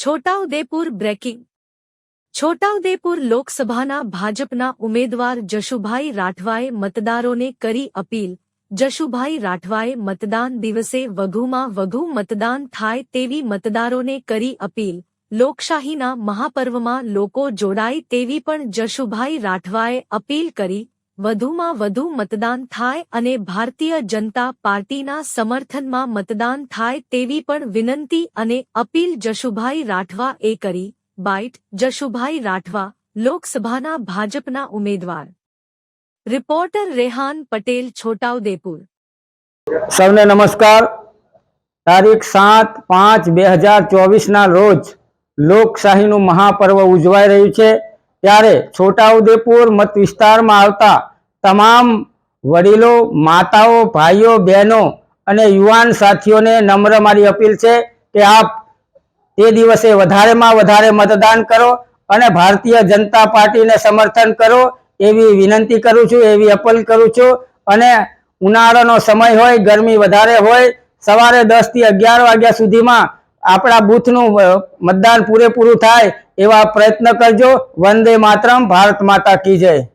Chhota Udepur breaking Chhota Udepur લોકસભાના ભાજપના ઉમેદવાર જશુભાઈ રાઠવાએ મતદારોને કરી અપીલ જશુભાઈ રાઠવાએ મતદાન દિવસે વધુમાં વધુ મતદાન થાય તેવી મતદારોને કરી અપીલ લોકશાહીના મહાપર્વમાં લોકો જોડાય તેવી પણ જશુભાઈ રાઠવાએ અપીલ કરી વધુમાં વધુ મતદાન થાય અને ભારતીય જનતા પાર્ટીના સમર્થનમાં મતદાન થાય તેવી પણ વિનંતી અને અપીલ જશુભાઈ રાઠવાએ કરી બાઇટ જશુભાઈ રાઠવા લોકસભાના ભાજપના ઉમેદવાર रिपोर्टर रेहान पटेल छोटाउदेपुर। सबने नमस्कार। तारीख 7/5/2024 ना रोज लोकशाहीनु महापर्व उजवाई रह्यु छे त्यारे छोटाउदेपुर मत विस्तारमां आवता तमाम वडीलो माताओ भाईओ बहनों अने युवान साथीओने नम्र मारी अपील छे के आप ते दिवसे वधारेमां वधारे मतदान करो अने भारतीय जनता पार्टी ने समर्थन करो एवी विनंती करूं छुं, एवी अपील करूं छुं। अने उनाळानो समय होय, गरमी वधारे होय, सवारे 10 થી 11 वाग्या सुधीमां आपणा बूथनुं मतदान पूरेपूरुं थाय एवा प्रयत्न करजो। वंदे मातरम। भारत माता की जय।